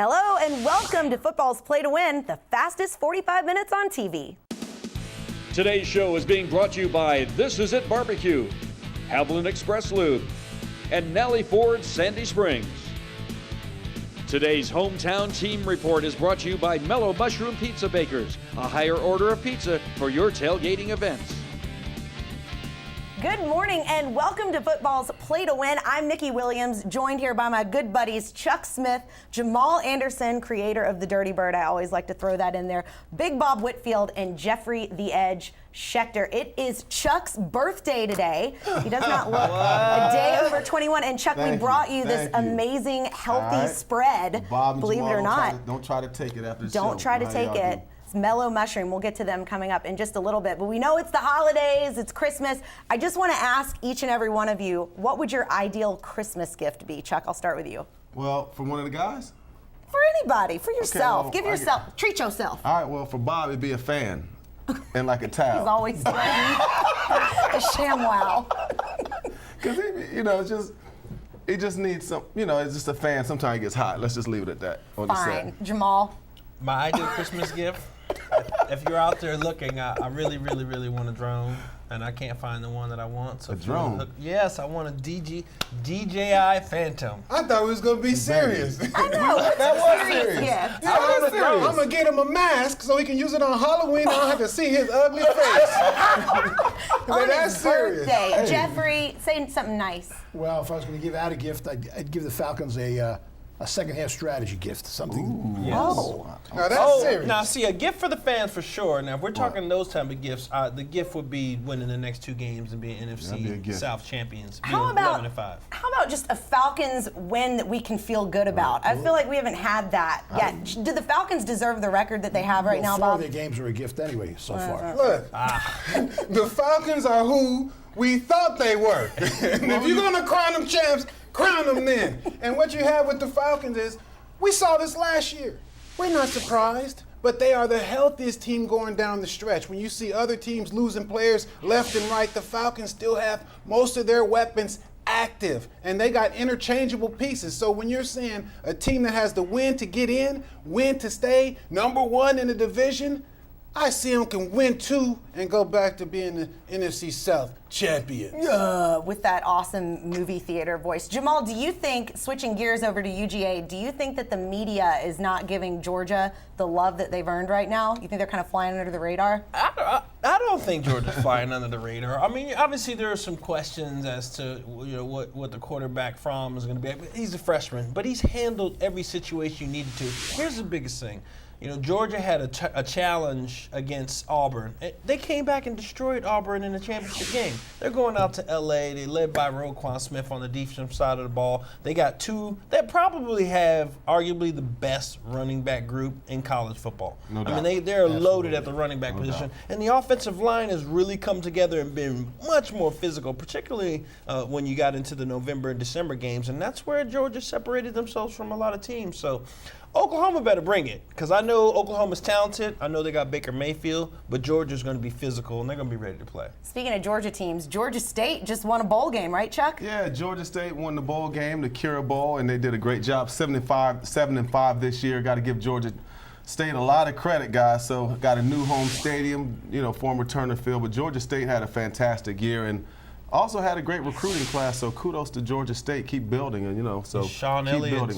Hello and welcome to Football's Play to Win, the fastest 45 minutes on TV. Today's show is being brought to you by This Is It Barbecue, Haviland Express Lube, and Nellie Ford Sandy Springs. Today's hometown team report is brought to you by Mellow Mushroom Pizza Bakers, a higher order of pizza for your tailgating events. Good morning and welcome to Football's Play to Win. I'm Nikki Williams, joined here by my good buddies Chuck Smith, Jamal Anderson, creator of the Dirty Bird. I always like to throw that in there. Big Bob Whitfield and Jeffrey the Edge Schechter. It is Chuck's birthday today. He does not look a day over 21. And Chuck, we brought you this amazing healthy spread. Bob, believe it or not. Don't try to take it after the show. Don't try to take it. It's Mellow Mushroom. We'll get to them coming up in just a little bit. But we know it's the holidays, it's Christmas. I just want to ask each and every one of you, what would your ideal Christmas gift be? Chuck, I'll start with you. Well, for one of the guys? For anybody, for yourself. well, Give yourself, treat yourself. All right, well, for Bob, it'd be a fan and like a towel. He's always a ShamWow. Because, it just needs some, it's just a fan. Sometimes it gets hot. Let's just leave it at that. Fine. Jamal? My ideal Christmas gift, if you're out there looking, I really, really, really want a drone, and I can't find the one that I want. So a drone? Yes, I want a DJI Phantom. I thought we was going to be serious. I know. That was serious. Yeah, I'm going to get him a mask so he can use it on Halloween and I don't have to see his ugly face. On That's his serious. birthday. Hey. Jeffrey, say something nice. Well, if I was going to give out a gift, I'd give the Falcons a second-half strategy gift, something. Yes. Oh. Now that's serious. Now see, a gift for the fans for sure. Now if we're talking those type of gifts, the gift would be winning the next two games and being That'd be a NFC gift. South champions. How being about 11-5. just a Falcons win that we can feel good about? I feel like we haven't had that yet. Do the Falcons deserve the record that they have right now, Four Bob? of their games are a gift anyway so far. Look, the Falcons are who we thought they were. And if you're going to crown them champs, crown them then. And what you have with the Falcons is, we saw this last year. We're not surprised, but they are the healthiest team going down the stretch. When you see other teams losing players left and right, the Falcons still have most of their weapons active, and they got interchangeable pieces. So when you're saying a team that has the win to get in, win to stay, number one in the division, I see them can win two and go back to being the NFC South champions. With that awesome movie theater voice. Jamal, do you think, switching gears over to UGA, do you think that the media is not giving Georgia the love that they've earned right now? You think they're kind of flying under the radar? I don't think Georgia's flying under the radar. I mean, obviously there are some questions as to what the quarterback from is going to be. He's a freshman, but he's handled every situation you needed to. Here's the biggest thing. Georgia had a challenge against Auburn. They came back and destroyed Auburn in the championship game. They're going out to L.A. They led by Roquan Smith on the defensive side of the ball. They got two that probably have arguably the best running back group in college football. No doubt. I mean, they're loaded at the running back position. And the offensive line has really come together and been much more physical, particularly when you got into the November and December games. And that's where Georgia separated themselves from a lot of teams. So Oklahoma better bring it, because I know Oklahoma's talented. I know they got Baker Mayfield, but Georgia's going to be physical, and they're going to be ready to play. Speaking of Georgia teams, Georgia State just won a bowl game, right, Chuck? Yeah, Georgia State won the bowl game, the Cura Bowl, and they did a great job. 7-5 this year. Got to give Georgia State a lot of credit, guys. So got a new home stadium, former Turner Field, but Georgia State had a fantastic year and also had a great recruiting class, so kudos to Georgia State. Keep building, so Sean keep Elliott's building.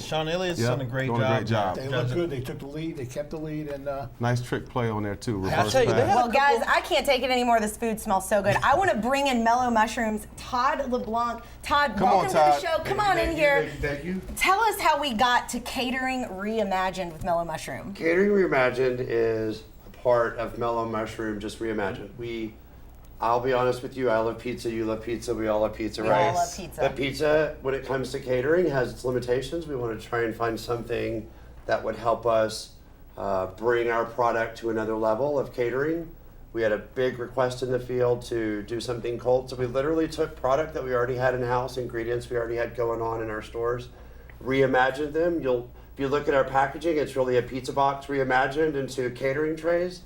done a great job. They looked good. They took the lead. They kept the lead. And Nice trick play on there, too. I'll Reverse tell you, they pass. had Well, guys, I can't take it anymore. This food smells so good. I want to bring in Mellow Mushrooms, Todd LeBlanc. Todd, welcome to the show. Come on in here. Thank you. Tell us how we got to catering reimagined with Mellow Mushroom. Catering Reimagined is a part of Mellow Mushroom, just reimagined. I'll be honest with you, I love pizza, you love pizza, we all love pizza, We right? all love pizza. But pizza, when it comes to catering, has its limitations. We want to try and find something that would help us bring our product to another level of catering. We had a big request in the field to do something cold, so we literally took product that we already had in-house, ingredients we already had going on in our stores, reimagined them. If you look at our packaging, it's really a pizza box reimagined into catering trays.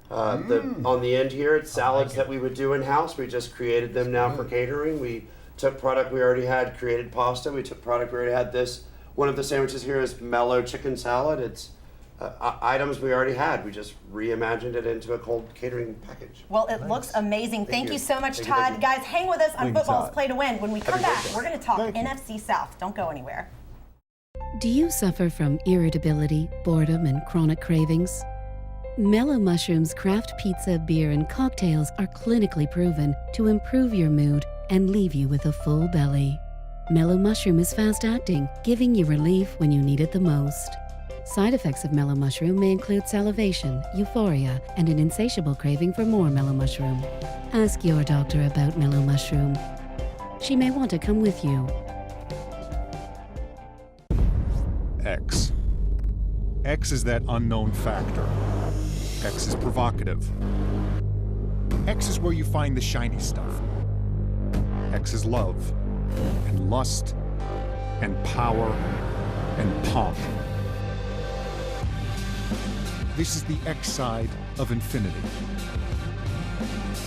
On the end here, it's salads that we would do in-house. We just created them now for catering. We took product we already had, created pasta. We took product we already had. This One of the sandwiches here is mellow chicken salad. It's items we already had. We just reimagined it into a cold catering package. Well, it looks amazing. Thank you so much, Thank you, Todd. thank you. Guys, hang with us on Thank you, Football's Todd. Play to Win. When we come a great back, day. we're going to talk NFC South. Don't go anywhere. Do you suffer from irritability, boredom, and chronic cravings? Mellow Mushroom's craft pizza, beer, and cocktails are clinically proven to improve your mood and leave you with a full belly. Mellow Mushroom is fast-acting, giving you relief when you need it the most. Side effects of Mellow Mushroom may include salivation, euphoria, and an insatiable craving for more Mellow Mushroom. Ask your doctor about Mellow Mushroom. She may want to come with you. X. X is that unknown factor. X is provocative. X is where you find the shiny stuff. X is love, and lust, and power, and pomp. This is the X side of infinity.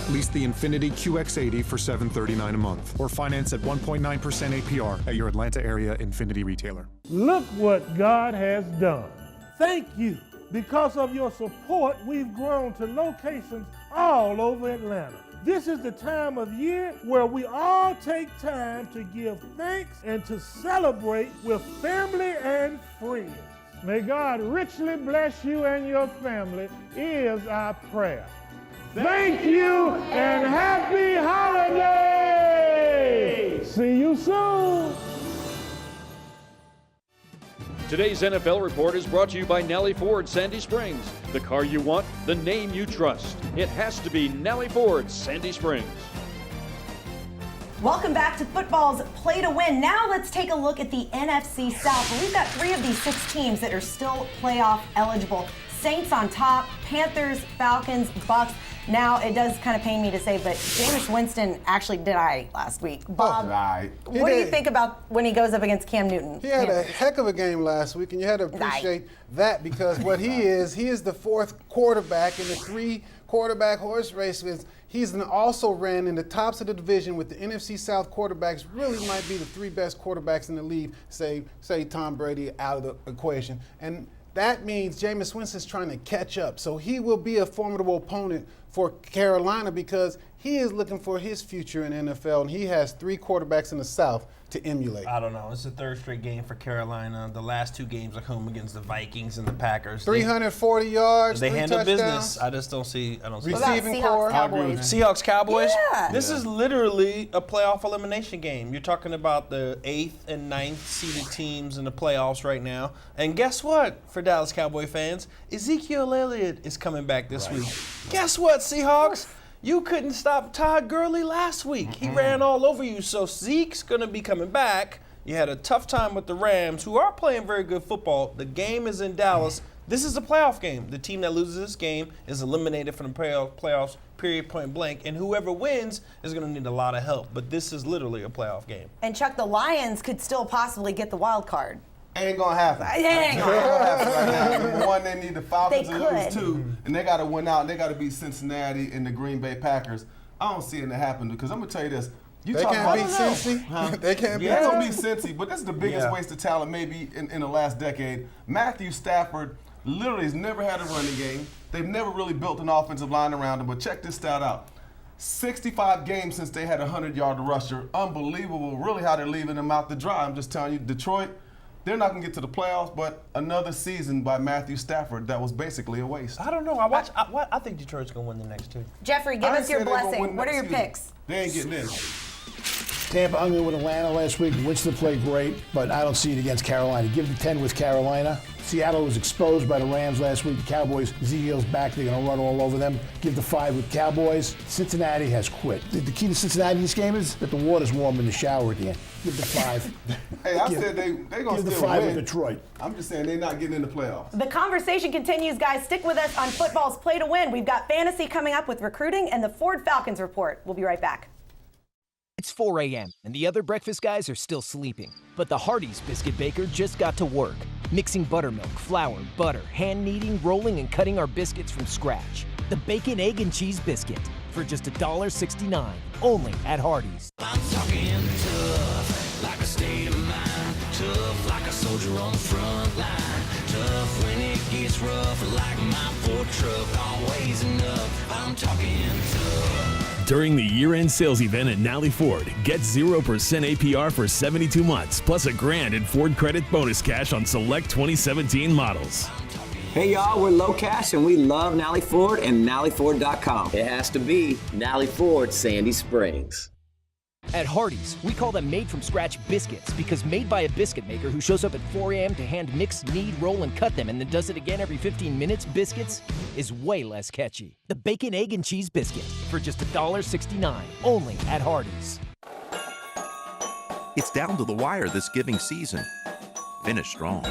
Lease the Infinity QX80 for $739 a month, or finance at 1.9% APR at your Atlanta area Infinity retailer. Look what God has done. Thank you. Because of your support, we've grown to locations all over Atlanta. This is the time of year where we all take time to give thanks and to celebrate with family and friends. May God richly bless you and your family is our prayer. Thank you and happy holidays! See you soon! Today's NFL Report is brought to you by Nellie Ford Sandy Springs. The car you want, the name you trust. It has to be Nellie Ford Sandy Springs. Welcome back to Football's Play to Win. Now let's take a look at the NFC South. We've got 3 of these 6 teams that are still playoff eligible. Saints on top, Panthers, Falcons, Bucks. Now, it does kind of pain me to say, but Jameis Winston actually did last week. Bob, what do you think about when he goes up against Cam Newton? He had a heck of a game last week, and you had to appreciate that because what he is the 4th quarterback in the 3-quarterback horse race. He's also ran in the tops of the division with the NFC South quarterbacks. Really might be the 3 best quarterbacks in the league, say Tom Brady out of the equation. And that means Jameis Winston's trying to catch up. So he will be a formidable opponent for Carolina because he is looking for his future in NFL, and he has 3 quarterbacks in the South to emulate. I don't know. It's the 3rd straight game for Carolina. The last 2 games are home against the Vikings and the Packers. 340 yards, They 3 handle touchdowns. business. I don't see Receiving core. Seahawks, Cowboys. Yeah. This is literally a playoff elimination game. You're talking about the 8th and 9th seeded teams in the playoffs right now. And guess what, for Dallas Cowboy fans? Ezekiel Elliott is coming back this week. Guess what, Seahawks? You couldn't stop Todd Gurley last week. He ran all over you. So Zeke's going to be coming back. You had a tough time with the Rams, who are playing very good football. The game is in Dallas. This is a playoff game. The team that loses this game is eliminated from the playoffs, period, point blank. And whoever wins is going to need a lot of help. But this is literally a playoff game. And Chuck, the Lions could still possibly get the wild card. Ain't gonna happen. It ain't gonna happen right now. Number one, they need the Falcons They to lose could. 2, and they got to win out. And they got to beat Cincinnati and the Green Bay Packers. I don't see it to happen because I'm gonna tell you this. They talk can't about- beat Cincy. Huh? They can't beat They're gonna Cincy. beat Cincy, but this is the biggest waste of talent maybe in the last decade. Matthew Stafford literally has never had a running game. They've never really built an offensive line around him. But check this stat out. 65 games since they had a 100-yard rusher. Unbelievable, really, how they're leaving him out to dry. I'm just telling you, Detroit, they're not going to get to the playoffs, but another season by Matthew Stafford that was basically a waste. I don't know. I think Detroit's going to win the next 2. Jeffrey, give I us your said they're gonna blessing. win What are your next season. picks? They ain't getting in. Tampa hung in with Atlanta last week. Winston played great, but I don't see it against Carolina. Give the 10 with Carolina. Seattle was exposed by the Rams last week. The Cowboys, Ezekiel's back. They're going to run all over them. Give the 5 with Cowboys. Cincinnati has quit. The key to Cincinnati in this game is that the water's warm in the shower at the end. Give the 5. Hey, I said they're going to Give the still 5 win. with Detroit. I'm just saying they're not getting in the playoffs. The conversation continues, guys. Stick with us on Football's Play to Win. We've got fantasy coming up with recruiting and the Ford Falcons report. We'll be right back. It's 4 a.m., and the other breakfast guys are still sleeping. But the Hardee's Biscuit Baker just got to work, mixing buttermilk, flour, butter, hand-kneading, rolling, and cutting our biscuits from scratch. The Bacon, Egg, and Cheese Biscuit for just $1.69, only at Hardee's. I'm talking tough, like a state of mind, tough like a soul soldier on the front line. Tough when it gets rough, like my Ford truck, always enough. I'm talking tough. During the year-end sales event at Nally Ford, get 0% APR for 72 months, plus $1,000 in Ford credit bonus cash on select 2017 models. Hey y'all, we're Low Cash and we love Nally Ford and NallyFord.com. It has to be Nally Ford Sandy Springs. At Hardee's, we call them made-from-scratch biscuits because made by a biscuit maker who shows up at 4 a.m. to hand mix, knead, roll, and cut them and then does it again every 15 minutes, biscuits is way less catchy. The Bacon, Egg, and Cheese Biscuit for just $1.69, only at Hardee's. It's down to the wire this giving season. Finish strong.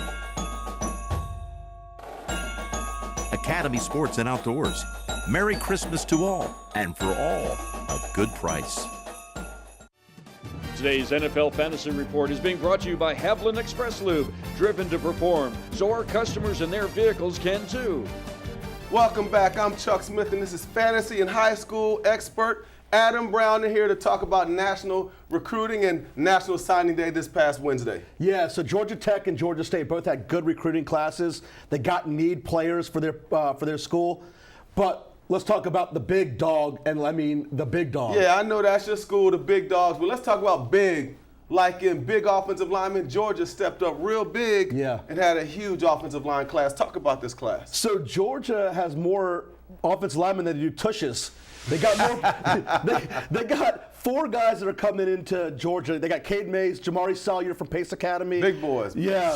Academy Sports and Outdoors. Merry Christmas to all, and for all, a good price. Today's NFL Fantasy Report is being brought to you by Haviland Express Lube, driven to perform, so our customers and their vehicles can too. Welcome back. I'm Chuck Smith, and this is fantasy and high school expert Adam Brown here to talk about national recruiting and National Signing Day this past Wednesday. Yeah, so Georgia Tech and Georgia State both had good recruiting classes. They got need players for their school, but let's talk about the big dog, and I mean the big dog. Yeah, I know that's your school, the big dogs, but let's talk about big. Like in big offensive linemen, Georgia stepped up real big and had a huge offensive line class. Talk about this class. So Georgia has more offensive linemen than they do tushes. They got more. they got 4 guys that are coming into Georgia. They got Cade Mays, Jamari Salyer from Pace Academy. Big boys. Yeah.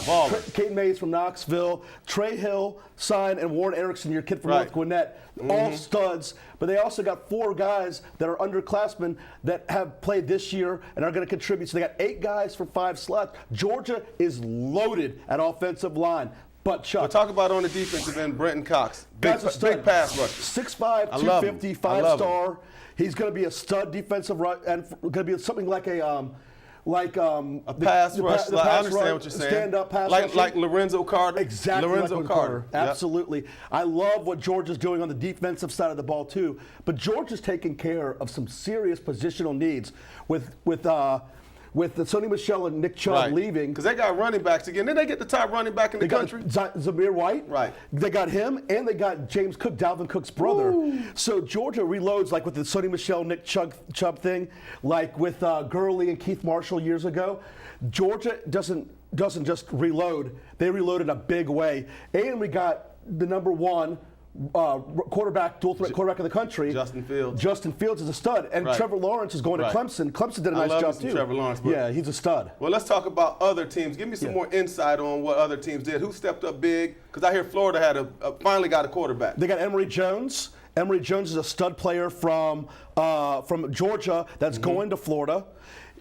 Cade Mays from Knoxville. Trey Hill, Sign, and Warren Erickson, your kid from North Gwinnett. All studs. But they also got 4 guys that are underclassmen that have played this year and are going to contribute. So they got 8 guys for 5 slots. Georgia is loaded at offensive line. But Chuck, we'll talk about on the defensive end, Brenton Cox. Big pass rusher. 6'5", 250, 5-star. He's going to be a stud defensive rush, and going to be something like a pass rush. I understand what you're saying. Stand-up pass rush. Like Lorenzo Carter. Exactly. Lorenzo Carter. Absolutely. I love what Georgia's doing on the defensive side of the ball too. But Georgia's taking care of some serious positional needs with Sonny Michel and Nick Chubb leaving. Because they got running backs again. Then they get the top running back in the country. Zamir White. Right. They got him, and they got James Cook, Dalvin Cook's brother. Ooh. So Georgia reloads like with the Sonny Michel, Nick Chubb thing, like with Gurley and Keith Marshall years ago. Georgia doesn't just reload. They reload in a big way. And we got the number 1 quarterback, dual threat quarterback of the country. Justin Fields. Justin Fields is a stud. And Trevor Lawrence is going to Clemson. Clemson did a nice job too. Trevor Lawrence. Yeah, he's a stud. Well, let's talk about other teams. Give me some more insight on what other teams did. Who stepped up big? Because I hear Florida had finally got a quarterback. They got Emory Jones. Emory Jones is a stud player from Georgia that's going to Florida.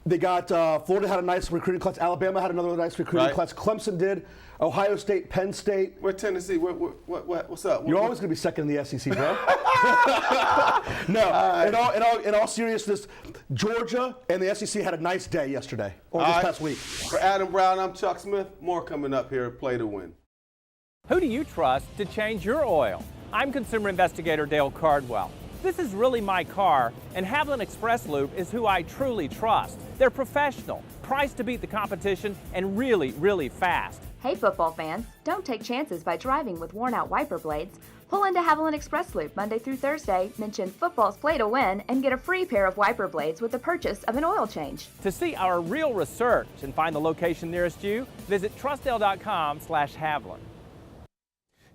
They got Florida had a nice recruiting class. Alabama had another nice recruiting class. Clemson did. Ohio State, Penn State. Where Tennessee? What's up? You're always going to be second in the SEC, bro. No, in all seriousness, Georgia and the SEC had a nice day yesterday or this past week. For Adam Brown, I'm Chuck Smith. More coming up here at Play to Win. Who do you trust to change your oil? I'm consumer investigator Dale Cardwell. This is really my car, and Haviland Express Lube is who I truly trust. They're professional, priced to beat the competition, and really, really fast. Hey football fans, don't take chances by driving with worn-out wiper blades. Pull into Haviland Express Loop Monday through Thursday, mention football's play to win, and get a free pair of wiper blades with the purchase of an oil change. To see our real research and find the location nearest you, visit trustdale.com/Haviland.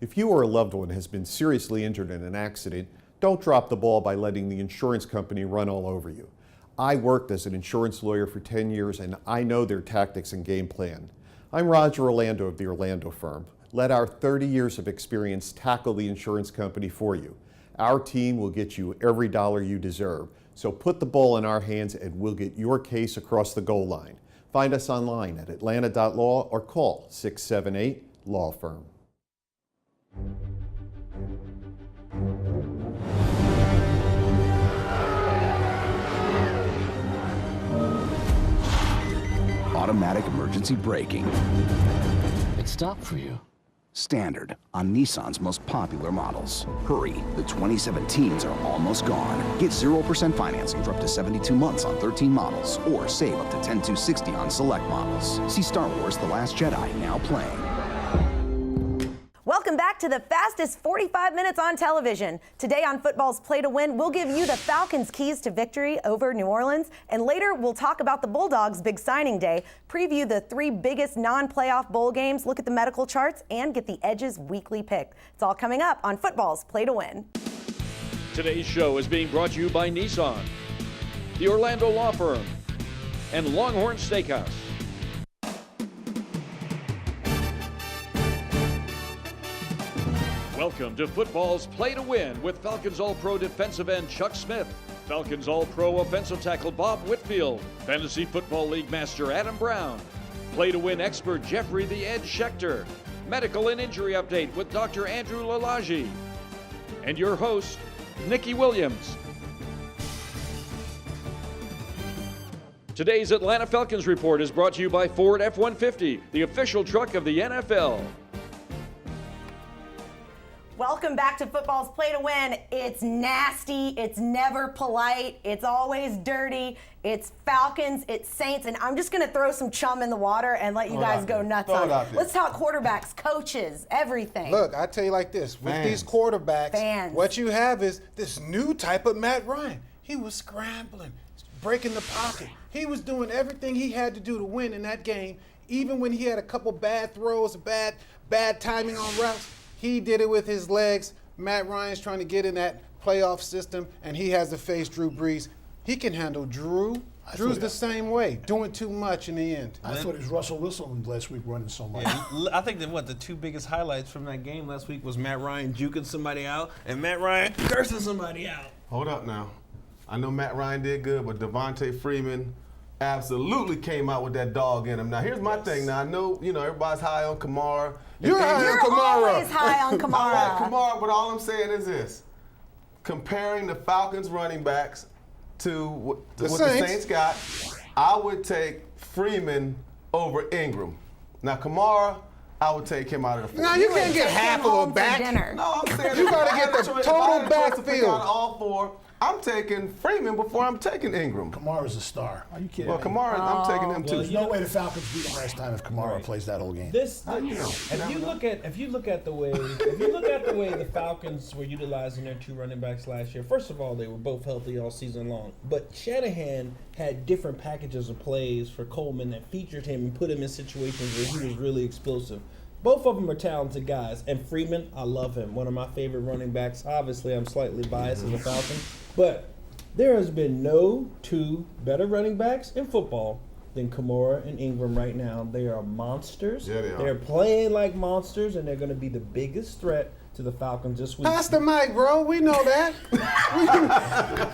If you or a loved one has been seriously injured in an accident, don't drop the ball by letting the insurance company run all over you. I worked as an insurance lawyer for 10 years and I know their tactics and game plan. I'm Roger Orlando of the Orlando firm. Let our 30 years of experience tackle the insurance company for you. Our team will get you every dollar you deserve. So put the ball in our hands and we'll get your case across the goal line. Find us online at atlanta.law or call 678-LAW-FIRM. Automatic emergency braking. It stopped for you. Standard on Nissan's most popular models. Hurry, the 2017s are almost gone. Get 0% financing for up to 72 months on 13 models, or save up to $10,260 on select models. See Star Wars: The Last Jedi now playing. Welcome back to the fastest 45 minutes on television. Today on Football's Play to Win, we'll give you the Falcons' keys to victory over New Orleans. And later, we'll talk about the Bulldogs' big signing day, preview the 3 biggest non-playoff bowl games, look at the medical charts, and get the Edge's weekly pick. It's all coming up on Football's Play to Win. Today's show is being brought to you by Nissan, the Orlando Law Firm, and Longhorn Steakhouse. Welcome to Football's Play to Win with Falcons All-Pro defensive end Chuck Smith, Falcons All-Pro offensive tackle Bob Whitfield, Fantasy Football League Master Adam Brown, Play to Win expert Jeffrey the Edge Schechter, Medical and Injury Update with Dr. Andrew Lalage, and your host, Nikki Williams. Today's Atlanta Falcons Report is brought to you by Ford F-150, the official truck of the NFL. Welcome back to Football's Play to Win. It's nasty, it's never polite, it's always dirty, it's Falcons, it's Saints, and I'm just going to throw some chum in the water and let you guys go nuts on it. Let's talk quarterbacks, coaches, everything. Look, I tell you like this, with these quarterbacks, what you have is this new type of Matt Ryan. He was scrambling, breaking the pocket. He was doing everything he had to do to win in that game, even when he had a couple bad throws, bad timing on routes. He did it with his legs. Matt Ryan's trying to get in that playoff system, and he has to face Drew Brees. He can handle Drew. Drew's the same way, doing too much in the end. I thought it was Russell Wilson last week running so much. Yeah, I think that the 2 biggest highlights from that game last week was Matt Ryan juking somebody out and Matt Ryan cursing somebody out. Hold up now. I know Matt Ryan did good, but Devontae Freeman absolutely came out with that dog in him. Now, here's my thing. Now, I know, everybody's high on Kamara. You're high on Kamara. Always high on Kamara. I like Kamara, but all I'm saying is this. Comparing the Falcons running backs to what the Saints got, I would take Freeman over Ingram. Now, Kamara, I would take him out of the Now, you can't get half of a back. No, I'm saying you got to get the total backfield. All 4. I'm taking Freeman before I'm taking Ingram. Kamara's a star. Are you kidding me? Well, Kamara, I'm taking him too. There's no way the Falcons beat him last time if Kamara plays that whole game. If you look at the way the Falcons were utilizing their 2 running backs last year, first of all, they were both healthy all season long. But Shanahan had different packages of plays for Coleman that featured him and put him in situations where he was really explosive. Both of them are talented guys. And Freeman, I love him. One of my favorite running backs. Obviously, I'm slightly biased as a Falcon. But there has been no 2 better running backs in football than Kamara and Ingram right now. They are monsters. Yeah, they are. They're playing like monsters, and they're going to be the biggest threat to the Falcons this week. Pass the mic, bro. We know that.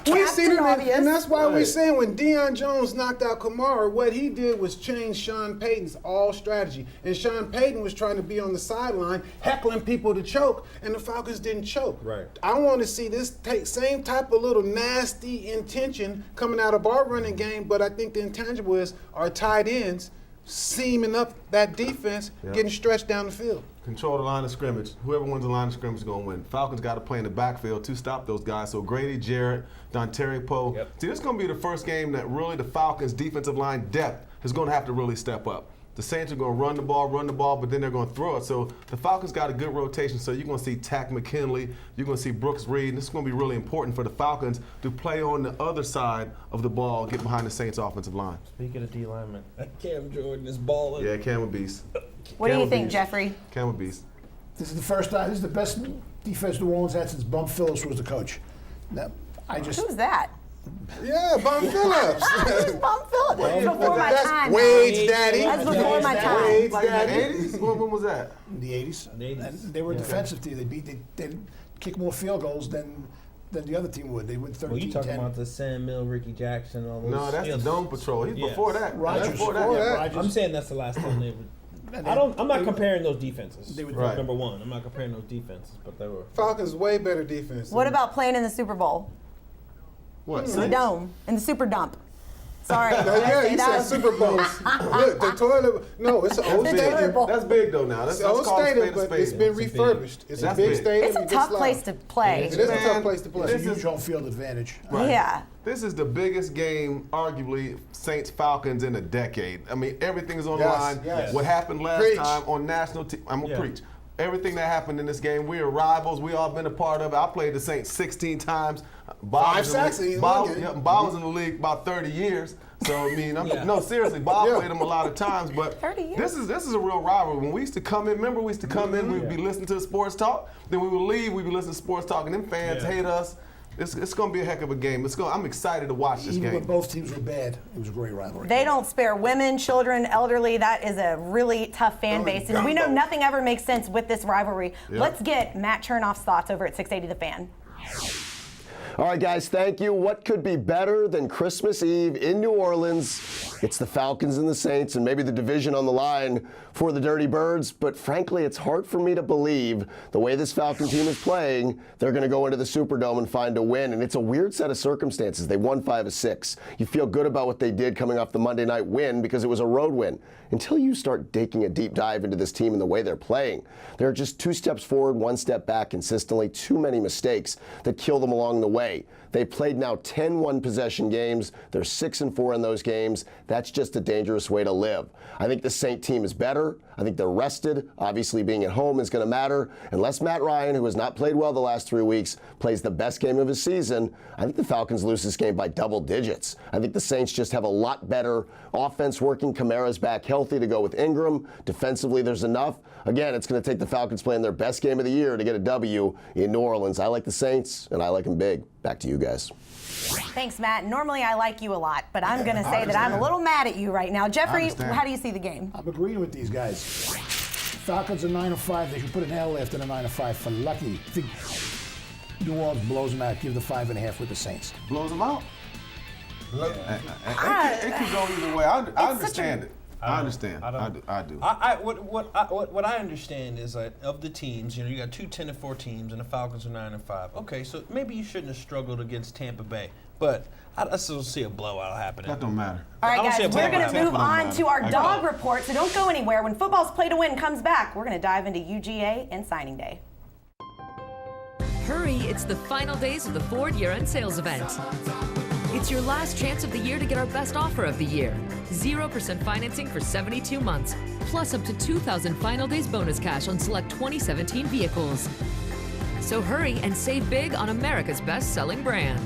we seen it, and that's why we're saying when Deion Jones knocked out Kamara, what he did was change Sean Payton's all strategy. And Sean Payton was trying to be on the sideline, heckling people to choke, and the Falcons didn't choke. Right. I want to see this same type of little nasty intention coming out of our running game, but I think the intangible is our tight ends seaming up that defense, getting stretched down the field. Control the line of scrimmage. Whoever wins the line of scrimmage is going to win. Falcons got to play in the backfield to stop those guys. So Grady Jarrett, Dontari Poe. See, this is going to be the first game that really the Falcons' defensive line depth is going to have to really step up. The Saints are going to run the ball, but then they're going to throw it. So the Falcons got a good rotation. So you're going to see Tack McKinley, you're going to see Brooks Reed. This is going to be really important for the Falcons to play on the other side of the ball, get behind the Saints' offensive line. Speaking of D linemen, Cam Jordan is balling. Yeah, Cam a beast. What do you think, Jeffrey? Cam a beast. This is the first time. This is the best defense New Orleans had since Bum Phillips was the coach. Now, Who's that? Yeah, Bum Phillips. Who's Bum Phillips? That's before my time. Wade's daddy. That's before my time. Wade's Like daddy. in the 80s? When was that? In the 80s. And they were a defensive team. They kick more field goals than the other team would. They went 13-10. Well, you talking about the Sam Mill, Ricky Jackson, all those. No, that's the Dome Patrol. He's before that. Rodgers. Before that. I'm saying that's the last time they would. I'm not comparing those defenses. They would, Number one, I'm not comparing those defenses, but they were. Falcons way better defense. What about playing in the Super Bowl? What? In the Dome, in the Super Dump. Sorry. Yeah, you said Super Bowl. Look, the toilet. No, it's an old stadium. That's big though now. That's It's an old stadium, but it's been refurbished. It's a big stadium. It's a tough place to play. It is a tough place to play. It's a huge home field advantage. Right. Yeah. This is the biggest game, arguably, Saints-Falcons in a decade. I mean, everything is on the line. Yes. What happened last Preach. time on national TV, I'm going to preach. Everything that happened in this game, we are rivals. We all been a part of it. I played the Saints 16 times. Bob was in the league about 30 years. So, I mean, no, seriously, Bob played them a lot of times. But this is a real rivalry. When we used to come in, remember we used to come in, we would be listening to the sports talk. Then we would leave, we'd be listening to sports talk, and them fans hate us. It's going to be a heck of a game. I'm excited to watch this game. Even when both teams were bad, it was a great rivalry. They don't spare women, children, elderly. That is a really tough fan base. And we know nothing ever makes sense with this rivalry. Yep. Let's get Matt Chernoff's thoughts over at 680 The Fan. All right, guys, thank you. What could be better than Christmas Eve in New Orleans? It's the Falcons and the Saints and maybe the division on the line for the Dirty Birds. But frankly, it's hard for me to believe the way this Falcon team is playing, they're going to go into the Superdome and find a win. And it's a weird set of circumstances. They won 5 of 6. You feel good about what they did coming off the Monday night win because it was a road win. Until you start taking a deep dive into this team and the way they're playing, they're just 2 steps forward, 1 step back consistently. Too many mistakes that kill them along the way. They played now 10 one-possession games. They're 6-4 in those games. That's just a dangerous way to live. I think the Saint team is better. I think they're rested. Obviously, being at home is going to matter. Unless Matt Ryan, who has not played well the last 3 weeks, plays the best game of his season, I think the Falcons lose this game by double digits. I think the Saints just have a lot better offense working. Kamara's back healthy to go with Ingram. Defensively, there's enough. Again, it's going to take the Falcons playing their best game of the year to get a W in New Orleans. I like the Saints, and I like them big. Back to you guys. Thanks, Matt. Normally, I like you a lot, but I'm going to say that I'm a little mad at you right now. Jeffrey, how do you see the game? I'm agreeing with these guys. Falcons are 9-5. They should put an L after the 9-5 for lucky. I think New Orleans blows them out. Give the 5.5 with the Saints. Blows them out? It can go either way. I understand it. I understand. I do. What I understand is that of the teams, you got 2 10-4 teams, and the Falcons are 9-5. Okay, so maybe you shouldn't have struggled against Tampa Bay, but I still see a blowout happening. That don't matter. All right, guys, we're going to move on to our dog report, so don't go anywhere. When Football's Play to Win comes back, we're going to dive into UGA and signing day. Hurry, it's the final days of the Ford year-end sales event. It's your last chance of the year to get our best offer of the year. 0% financing for 72 months, plus up to $2,000 final days bonus cash on select 2017 vehicles. So hurry and save big on America's best-selling brand.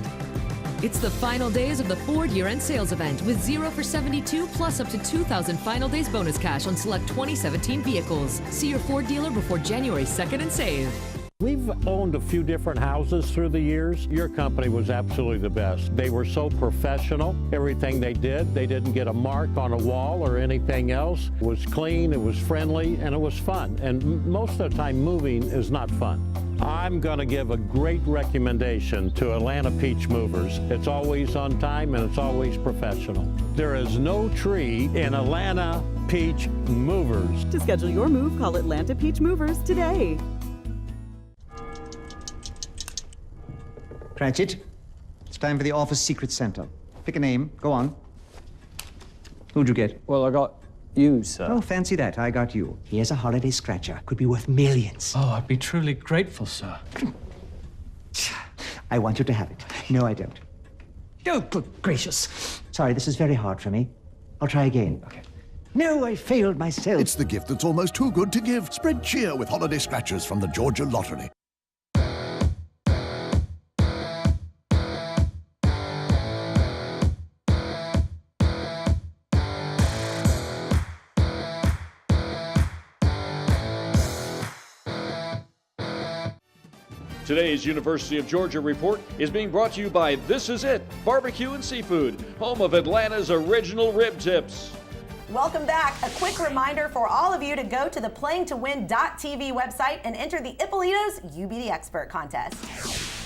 It's the final days of the Ford year-end sales event with 0 for 72 plus up to $2,000 final days bonus cash on select 2017 vehicles. See your Ford dealer before January 2nd and save. We've owned a few different houses through the years. Your company was absolutely the best. They were so professional. Everything they did, they didn't get a mark on a wall or anything else. It was clean, it was friendly, and it was fun. And most of the time, moving is not fun. I'm going to give a great recommendation to Atlanta Peach Movers. It's always on time and it's always professional. There is no tree in Atlanta Peach Movers. To schedule your move, call Atlanta Peach Movers today. Cratchit, it's time for the office secret Santa. Pick a name. Go on. Who'd you get? Well, I got you, sir. Oh, fancy that. I got you. Here's a holiday scratcher. Could be worth millions. Oh, I'd be truly grateful, sir. I want you to have it. No, I don't. Oh, good gracious. Sorry, this is very hard for me. I'll try again. Okay. No, I failed myself. It's the gift that's almost too good to give. Spread cheer with holiday scratchers from the Georgia Lottery. Today's University of Georgia Report is being brought to you by This Is It, Barbecue and Seafood, home of Atlanta's original rib tips. Welcome back. A quick reminder for all of you to go to the playingtowin.tv website and enter the Ippolito's You Be the Expert contest.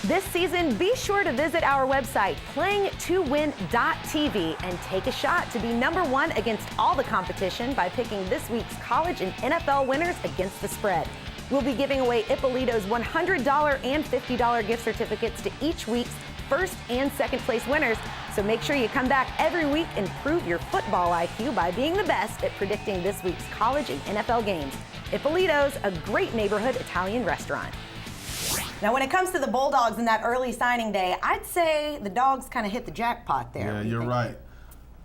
This season, be sure to visit our website, playingtowin.tv, and take a shot to be #1 against all the competition by picking this week's college and NFL winners against the spread. We'll be giving away Ippolito's $100 and $50 gift certificates to each week's first and second place winners. So make sure you come back every week and prove your football IQ by being the best at predicting this week's college and NFL games. Ippolito's, a great neighborhood Italian restaurant. Now, when it comes to the Bulldogs and that early signing day, I'd say the Dogs kind of hit the jackpot there. Yeah, you're right.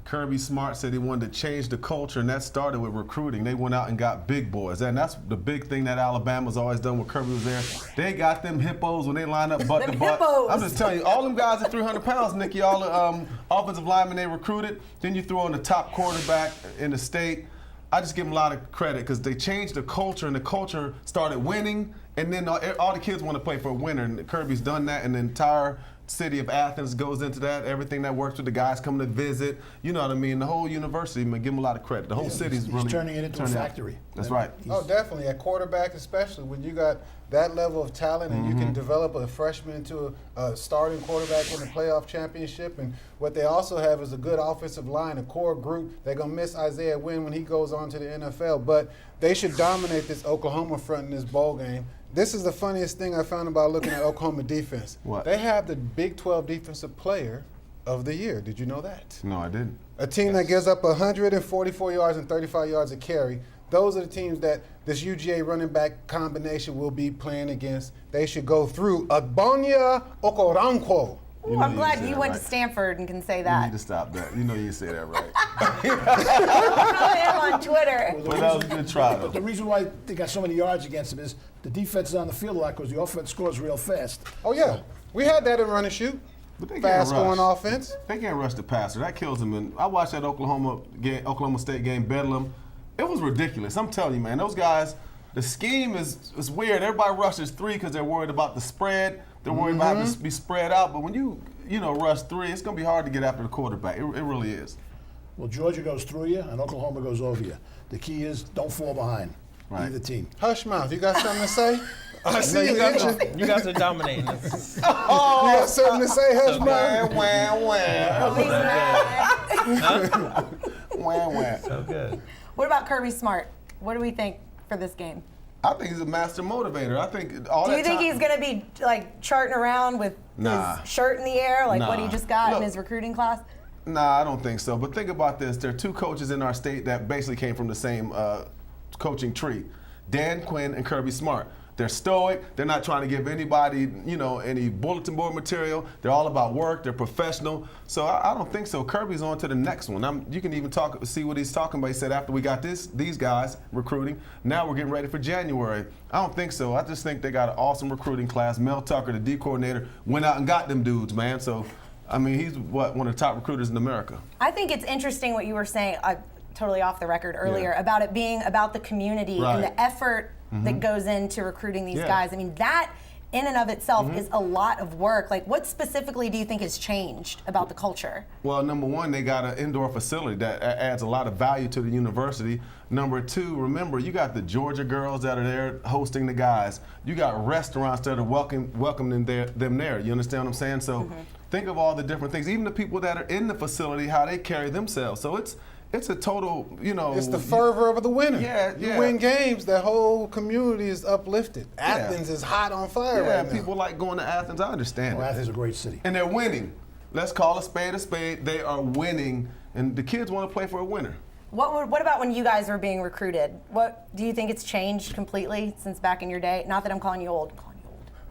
Kirby Smart said he wanted to change the culture, and that started with recruiting. They went out and got big boys, and that's the big thing that Alabama's always done when Kirby was there. They got them hippos when they line up butt to butt. Hippos. I'm just telling you, all them guys are 300 pounds, Nikki. All the offensive linemen they recruited. Then you throw in the top quarterback in the state. I just give them a lot of credit because they changed the culture, and the culture started winning, and then all the kids want to play for a winner, and Kirby's done that, and the entire city of Athens goes into that. Everything that works with the guys coming to visit, you know what I mean? The whole university, man, give them a lot of credit. The whole city's really turning it into a factory. That's right. Oh, definitely. At quarterback, especially when you got that level of talent and you can develop a freshman into a starting quarterback in the playoff championship. And what they also have is a good offensive line, a core group. They're going to miss Isaiah Wynn when he goes on to the NFL. But they should dominate this Oklahoma front in this bowl game. This is the funniest thing I found about looking at Oklahoma defense. What? They have the Big 12 Defensive Player of the Year. Did you know that? No, I didn't. A team that gives up 144 yards and 35 yards a carry. Those are the teams that this UGA running back combination will be playing against. They should go through Agbonia Okoronkwo. Ooh, I'm glad you went to Stanford and can say You that. need to stop that. You know you say that right. I am on Twitter. But that was a good try, though. But the reason why they got so many yards against them is the defense is on the field a lot because the offense scores real fast. Oh, yeah. We had that in run and shoot. But they Fast can't going rush. offense. They can't rush the passer. That kills them. And I watched that Oklahoma State game, Bedlam. It was ridiculous. I'm telling you, man. Those guys, the scheme is weird. Everybody rushes 3 because they're worried about the spread. They're worried about having to be spread out. But when you rush 3, it's going to be hard to get after the quarterback. It really is. Well, Georgia goes through you and Oklahoma goes over you. The key is don't fall behind. Right. Either team. Hush mouth. You got something to say? I see you. You guys are dominating this. You got something to say, Hush mouth? So good. What about Kirby Smart? What do we think for this game? I think he's a master motivator. I think all Do that you think time- he's going to be like charting around with Nah. his shirt in the air, like what he Nah. just got in Look. his recruiting class? Nah, I don't think so. But think about this. There are 2 coaches in our state that basically came from the same coaching tree. Dan Quinn and Kirby Smart. They're stoic. They're not trying to give anybody, any bulletin board material. They're all about work. They're professional. So I don't think so. Kirby's on to the next one. You can even see what he's talking about. He said after we got these guys recruiting, now we're getting ready for January. I don't think so. I just think they got an awesome recruiting class. Mel Tucker, the D coordinator, went out and got them dudes, man. So, I mean, he's one of the top recruiters in America. I think it's interesting what you were saying, totally off the record earlier, about it being about the community and the effort that goes into recruiting these guys. I mean, that in and of itself is a lot of work. Like, what specifically do you think has changed about the culture? Well, number 1, they got an indoor facility that adds a lot of value to the university. Number 2, remember, you got the Georgia girls that are there hosting the guys. You got restaurants that are welcoming them there. You understand what I'm saying? So think of all the different things. Even the people that are in the facility, how they carry themselves. So it's a total, It's the fervor of the winner. Yeah, You win games, the whole community is uplifted. Athens is hot on fire right now. People like going to Athens. I understand Well, it. Athens is a great city. And they're winning. Let's call a spade a spade. They are winning, and the kids want to play for a winner. What about when you guys were being recruited? What do you think it's changed completely since back in your day? Not that I'm calling you old.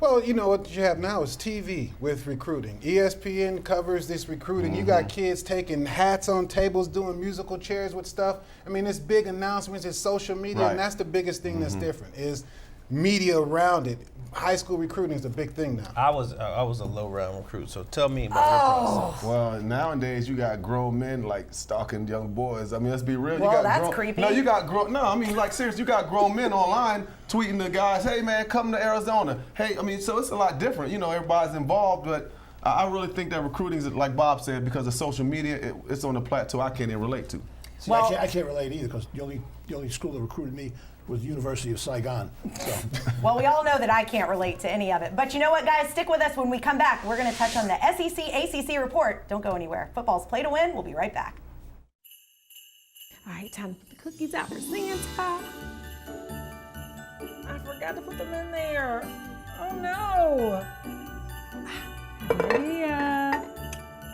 Well, what you have now is TV with recruiting. ESPN covers this recruiting. You got kids taking hats on tables, doing musical chairs with stuff. I mean, it's big announcements, it's social media, and that's the biggest thing that's different, is media around it. High school recruiting is a big thing now. I was a low-round recruit, so tell me about your process. Well, nowadays you got grown men like stalking young boys. I mean, let's be real. Well, you got that's creepy. No, you got seriously, you got grown men online tweeting to guys, "Hey man, come to Arizona." Hey, I mean, so it's a lot different. Everybody's involved, but I really think that recruiting is, like Bob said, because of social media, it's on a plateau I can't even relate to. See, I can't relate either because the only school that recruited me was the University of Saigon. So. Well, we all know that I can't relate to any of it. But you know what, guys? Stick with us. When we come back, we're going to touch on the SEC ACC report. Don't go anywhere. Football's play to win. We'll be right back. All right, time to put the cookies out for Santa. I forgot to put them in there. Oh, no. Maria.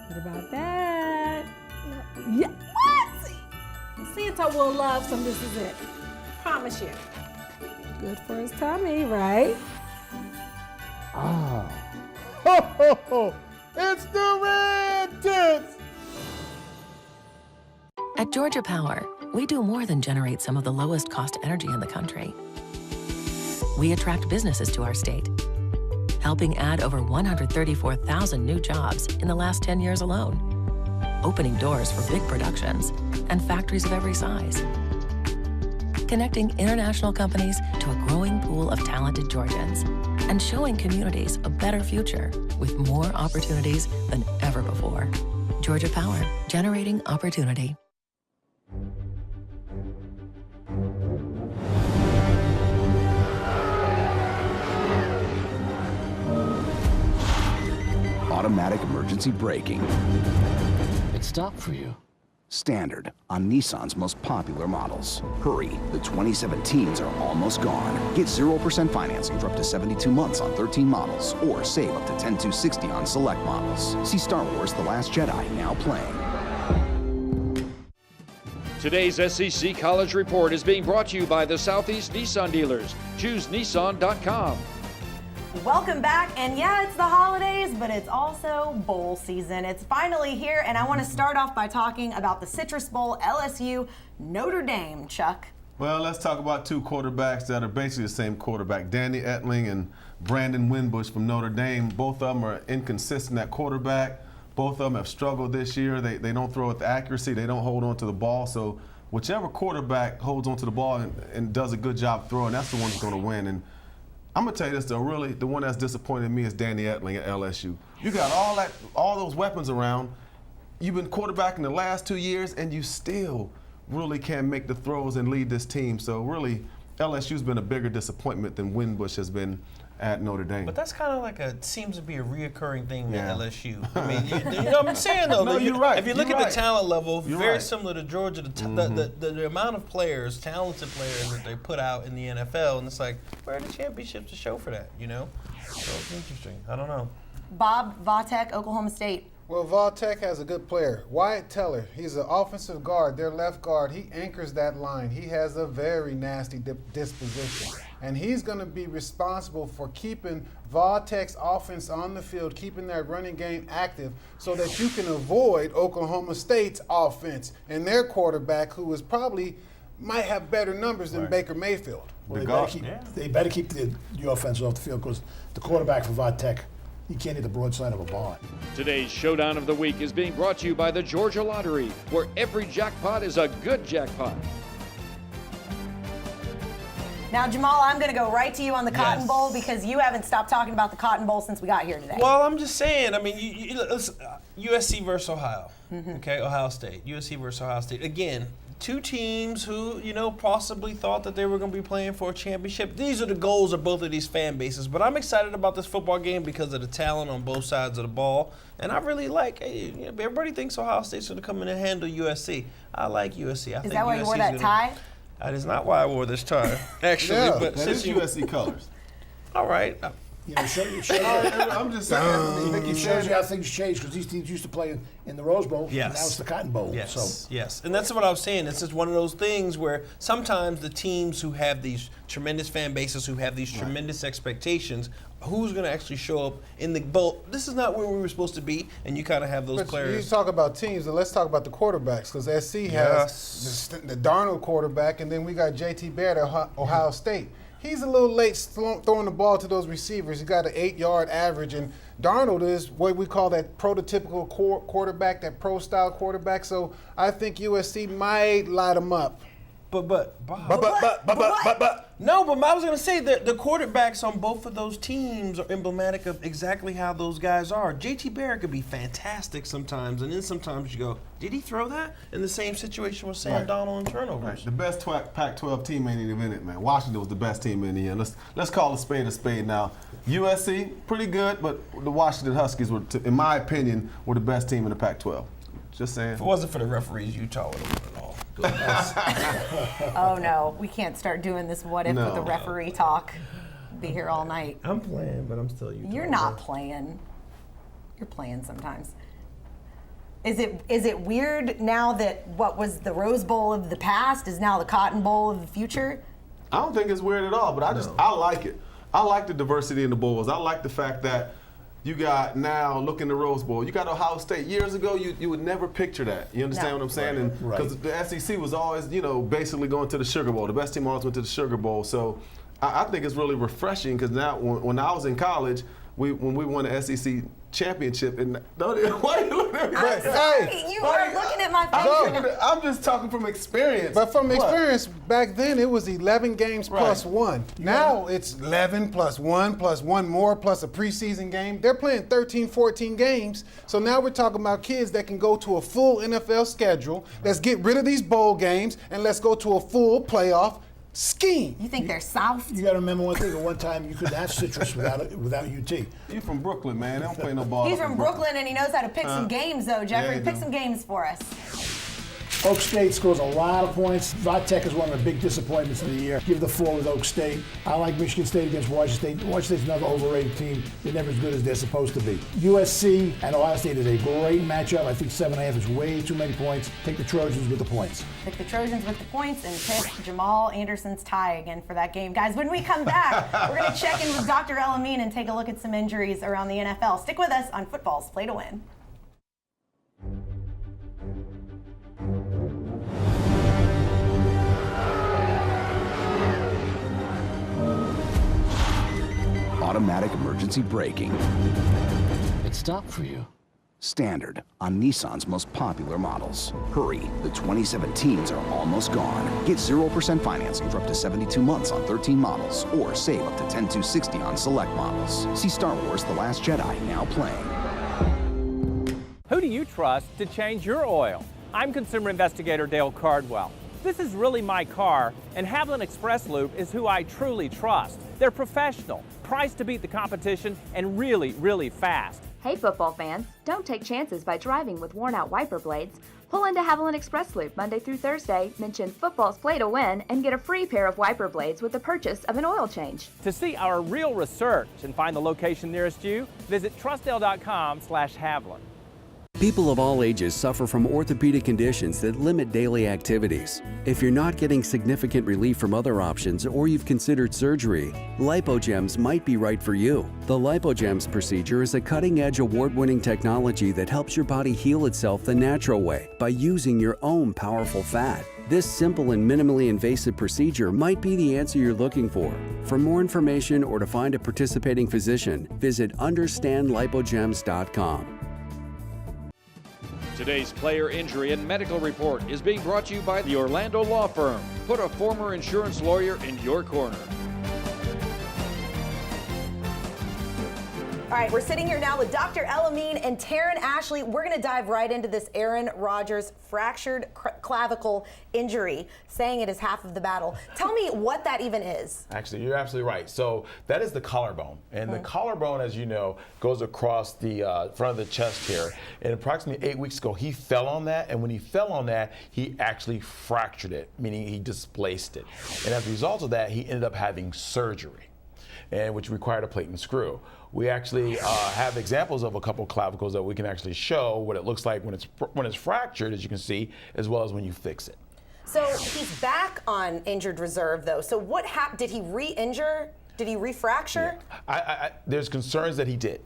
What about that? Yeah. What? Santa will love some. This is it. Promise you. Good for his tummy, right? Ah. Ho, ho, ho. It's the red tits. At Georgia Power, we do more than generate some of the lowest cost energy in the country. We attract businesses to our state, helping add over 134,000 new jobs in the last 10 years alone, opening doors for big productions and factories of every size, connecting international companies to a growing pool of talented Georgians, and showing communities a better future with more opportunities than ever before. Georgia Power, generating opportunity. Automatic emergency braking. It stopped for you. Standard on Nissan's most popular models. Hurry, the 2017s are almost gone. Get 0% financing for up to 72 months on 13 models, or save up to $10,260 on select models. See Star Wars: The Last Jedi now playing. Today's SEC College Report is being brought to you by the Southeast Nissan dealers. Choose Nissan.com. Welcome back, and yeah, it's the holidays, but it's also bowl season. It's finally here, and I want to start off by talking about the Citrus Bowl, LSU, Notre Dame. Chuck. Well, let's talk about two quarterbacks that are basically the same quarterback, Danny Etling and Brandon Wimbush from Notre Dame. Both of them are inconsistent at quarterback. Both of them have struggled this year. They don't throw with accuracy. They don't hold on to the ball. So whichever quarterback holds on to the ball and does a good job throwing, that's the one that's going to win. And I'm gonna tell you this, though, really, the one that's disappointed me is Danny Etling at LSU. You got all those weapons around. You've been quarterbacking the last 2 years, and you still really can't make the throws and lead this team. So really, LSU's been a bigger disappointment than Wimbush has been at Notre Dame. But that's kind of seems to be a reoccurring thing with LSU. I mean, you know what I'm saying, though? No, you're right. If you look at the talent level, very similar to Georgia, the amount of players, talented players that they put out in the NFL, and it's like, where are the championships to show for that, you know? So it's interesting. I don't know. Bob Vatek, Oklahoma State. Well, Vatek has a good player. Wyatt Teller, he's an offensive guard, their left guard. He anchors that line. He has a very nasty disposition. And he's going to be responsible for keeping Vatek's offense on the field, keeping that running game active so that you can avoid Oklahoma State's offense and their quarterback, who is probably might have better numbers than Baker Mayfield. Well, they better keep the offense off the field because the quarterback for Vatek, he can't hit the broadside of a barn. Today's Showdown of the Week is being brought to you by the Georgia Lottery, where every jackpot is a good jackpot. Now, Jamal, I'm going to go right to you on the Cotton Bowl because you haven't stopped talking about the Cotton Bowl since we got here today. Well, I'm just saying, I mean, USC versus Ohio, okay, Ohio State, USC versus Ohio State. Again, two teams who, possibly thought that they were going to be playing for a championship. These are the goals of both of these fan bases. But I'm excited about this football game because of the talent on both sides of the ball. And I really like, everybody thinks Ohio State's going to come in and handle USC. I like USC. Is that why you wore that tie? That is not why I wore this tie, actually. Yeah, but that is USC colors. All right. I'm just saying. It shows you how things change because these teams used to play in the Rose Bowl, and now it's the Cotton Bowl. Yes, and that's what I was saying. It's just one of those things where sometimes the teams who have these tremendous fan bases, who have these tremendous expectations, who's going to actually show up in the bowl? This is not where we were supposed to be, and you kind of have those players. You talk about teams, and let's talk about the quarterbacks because SC has the Darnold quarterback, and then we got JT Barrett at Ohio State. He's a little late throwing the ball to those receivers. He's got an 8-yard average, and Darnold is what we call that prototypical quarterback, that pro-style quarterback. So I think USC might light him up. But I was going to say that the quarterbacks on both of those teams are emblematic of exactly how those guys are. JT Barrett could be fantastic sometimes, and then sometimes you go, did he throw that? In the same situation with Sam Darnold and turnovers. Right. The best Pac-12 team ain't even in it, man. Washington was the best team in the end. Let's call a spade now. USC, pretty good, but the Washington Huskies, were, in my opinion, were the best team in the Pac-12. Just saying. If it wasn't for the referees, Utah would have won it all. Oh no, we can't start doing this what if with the referee talk. Be here all night. I'm playing, but I'm still Utah. You're not playing. You're playing sometimes. Is it weird now that what was the Rose Bowl of the past is now the Cotton Bowl of the future? I don't think it's weird at all, but I like it. I like the diversity in the bowls. I like the fact that you got now, look in the Rose Bowl, you got Ohio State. Years ago, you would never picture that. You understand what I'm saying? Because the SEC was always, basically going to the Sugar Bowl. The best team always went to the Sugar Bowl. So I think it's really refreshing because now when I was in college, when we won the SEC championship, and why are you looking at me? You are looking at my face. I'm just talking from experience. But from experience, back then it was 11 games plus one. Now it's 11 plus one more plus a preseason game. They're playing 13, 14 games. So now we're talking about kids that can go to a full NFL schedule. Let's get rid of these bowl games and let's go to a full playoff scheme. You think they're soft? You got to remember one thing. At one time, you couldn't have Citrus without UT. You from Brooklyn, man. They don't play no ball. He's from Brooklyn, and he knows how to pick some games, though, Jeffrey. Pick some games for us. Oak State scores a lot of points. Tech is one of the big disappointments of the year. Give the 4 with Oak State. I like Michigan State against Washington State. Washington State's another overrated team. They're never as good as they're supposed to be. USC and Ohio State is a great matchup. I think 7.5 is way too many points. Take the Trojans with the points. Pick the Trojans with the points and pick Jamal Anderson's tie again for that game. Guys, when we come back, we're going to check in with Dr. Elamine and take a look at some injuries around the NFL. Stick with us on Football's Play to Win. Automatic emergency braking. It stopped for you. Standard on Nissan's most popular models. Hurry, the 2017s are almost gone. Get 0% financing for up to 72 months on 13 models, or save up to $10,260 on select models. See Star Wars: The Last Jedi now playing. Who do you trust to change your oil? I'm consumer investigator Dale Cardwell. This is really my car, and Haviland Express Loop is who I truly trust. They're professional, priced to beat the competition, and really, really fast. Hey football fans, don't take chances by driving with worn-out wiper blades. Pull into Haviland Express Loop Monday through Thursday, mention Football's Play to Win, and get a free pair of wiper blades with the purchase of an oil change. To see our real research and find the location nearest you, visit trustdale.com/Haviland. People of all ages suffer from orthopedic conditions that limit daily activities. If you're not getting significant relief from other options or you've considered surgery, LipoGems might be right for you. The LipoGems procedure is a cutting-edge award-winning technology that helps your body heal itself the natural way by using your own powerful fat. This simple and minimally invasive procedure might be the answer you're looking for. For more information or to find a participating physician, visit understandlipogems.com. Today's player injury and medical report is being brought to you by the Orlando Law Firm. Put a former insurance lawyer in your corner. All right, we're sitting here now with Dr. Elamine and Taryn Ashley. We're going to dive right into this Aaron Rodgers fractured clavicle injury, saying it is half of the battle. Tell me what that even is. Actually, you're absolutely right. So that is the collarbone. And the collarbone, as you know, goes across the front of the chest here. And approximately 8 weeks ago, he fell on that. And when he fell on that, he actually fractured it, meaning he displaced it. And as a result of that, he ended up having surgery, and which required a plate and screw. We actually have examples of a couple clavicles that we can actually show what it looks like when it's fractured, as you can see, as well as when you fix it. So he's back on injured reserve, though. So what happened? Did he re-injure? Did he refracture? Yeah. There's concerns that he did.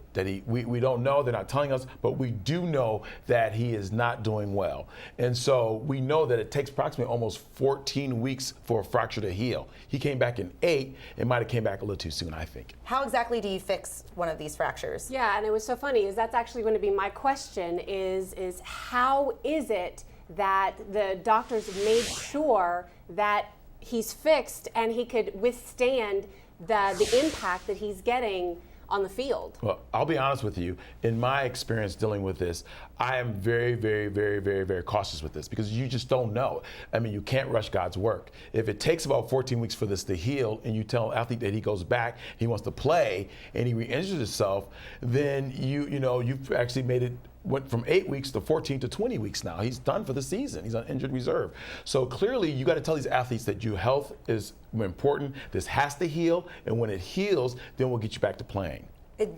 We don't know. They're not telling us, but we do know that he is not doing well. And so we know that it takes approximately almost 14 weeks for a fracture to heal. He came back in 8. It might have came back a little too soon, I think. How exactly do you fix one of these fractures? Yeah, and it was so funny, is that's actually going to be my question, is how is it that the doctors made sure that he's fixed and he could withstand the impact that he's getting on the field? Well, I'll be honest with you. In my experience dealing with this, I am very, very, very, very, very cautious with this because you just don't know. I mean, you can't rush God's work. If it takes about 14 weeks for this to heal and you tell an athlete that he goes back, he wants to play, and he re-injures himself, then you've actually made it went from 8 weeks to 14 to 20 weeks now. He's done for the season. He's on injured reserve. So clearly, you got to tell these athletes that your health is important. This has to heal, and when it heals, then we'll get you back to playing.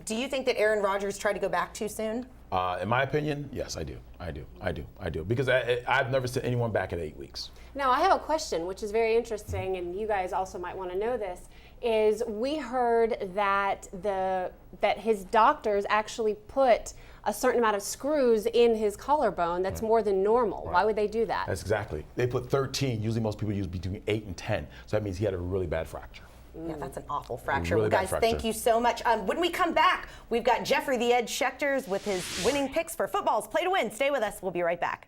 Do you think that Aaron Rodgers tried to go back too soon? In my opinion, yes, I do. Because I've never seen anyone back at 8 weeks. Now, I have a question, which is very interesting, and you guys also might want to know this, is we heard that that his doctors actually put a certain amount of screws in his collarbone that's more than normal. Why would they do that? That's exactly. They put 13. Usually most people use between 8 and 10. So that means he had a really bad fracture. Yeah, that's an awful fracture. Really Well, guys, bad thank fracture. you so much. When we come back, we've got Jeffrey the Ed Schechters with his winning picks for football's Play to Win. Stay with us. We'll be right back.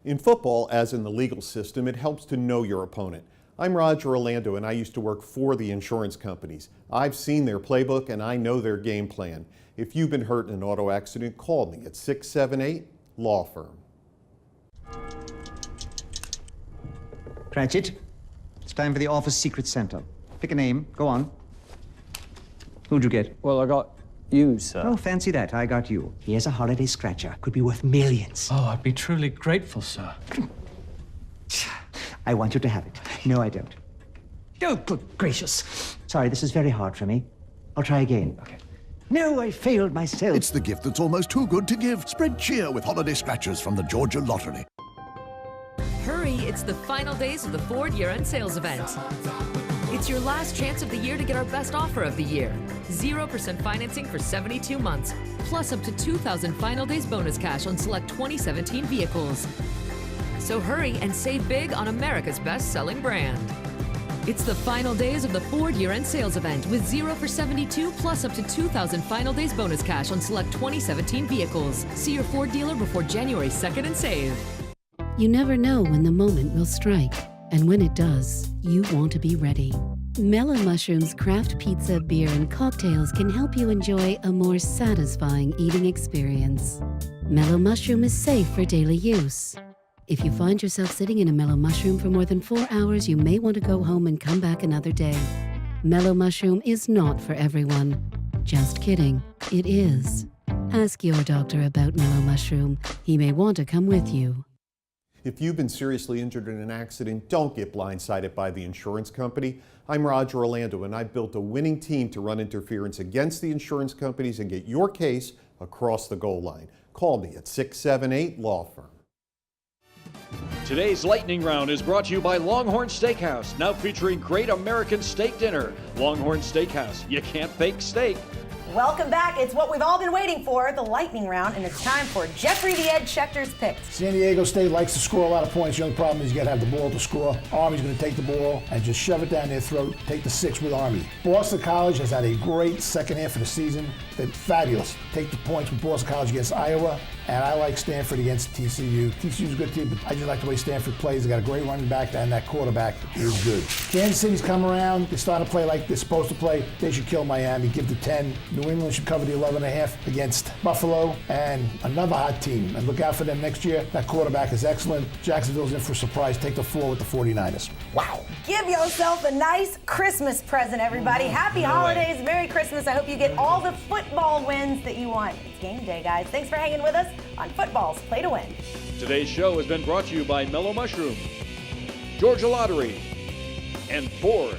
In football, as in the legal system, it helps to know your opponent. I'm Roger Orlando, and I used to work for the insurance companies. I've seen their playbook, and I know their game plan. If you've been hurt in an auto accident, call me at 678 Law Firm. Cratchit, it's time for the office secret Santa. Pick a name. Go on. Who'd you get? Well, I got you, sir. Oh, fancy that. I got you. Here's a holiday scratcher. Could be worth millions. Oh, I'd be truly grateful, sir. I want you to have it. No, I don't. Oh, good gracious. Sorry, this is very hard for me. I'll try again. Okay. No, I failed myself. It's the gift that's almost too good to give. Spread cheer with holiday scratchers from the Georgia Lottery. Hurry, it's the final days of the Ford year-end sales event. It's your last chance of the year to get our best offer of the year. 0% financing for 72 months, plus up to 2,000 final days bonus cash on select 2017 vehicles. So hurry and save big on America's best-selling brand. It's the final days of the Ford year-end sales event with 0 for 72 plus up to 2,000 final days bonus cash on select 2017 vehicles. See your Ford dealer before January 2nd and save. You never know when the moment will strike. And when it does, you want to be ready. Mellow Mushroom's craft pizza, beer, and cocktails can help you enjoy a more satisfying eating experience. Mellow Mushroom is safe for daily use. If you find yourself sitting in a Mellow Mushroom for more than 4 hours, you may want to go home and come back another day. Mellow Mushroom is not for everyone. Just kidding, it is. Ask your doctor about Mellow Mushroom. He may want to come with you. If you've been seriously injured in an accident, don't get blindsided by the insurance company. I'm Roger Orlando, and I've built a winning team to run interference against the insurance companies and get your case across the goal line. Call me at 678 Law Firm. Today's lightning round is brought to you by Longhorn Steakhouse, now featuring great American steak dinner. Longhorn Steakhouse, you can't fake steak. Welcome back. It's what we've all been waiting for, the lightning round, and it's time for Jeffrey the Ed Schechters picks. San Diego State likes to score a lot of points. The only problem is you got to have the ball to score. Army's going to take the ball and just shove it down their throat, take the 6 with Army. Boston College has had a great second half of the season. They're fabulous. Take the points with Boston College against Iowa, and I like Stanford against TCU. TCU's a good team, but I just like the way Stanford plays. They got a great running back, and that quarterback is good. Kansas City's come around. They're starting to play like they're supposed to play. They should kill Miami, give the 10. New England should cover the 11.5 against Buffalo, and another hot team. And look out for them next year. That quarterback is excellent. Jacksonville's in for a surprise. Take the 4 with the 49ers. Wow. Give yourself a nice Christmas present, everybody. Happy holidays, Merry Christmas. I hope you get all the football wins that you want. It's game day, guys. Thanks for hanging with us on Football's Play to Win. Today's show has been brought to you by Mellow Mushroom, Georgia Lottery, and Ford.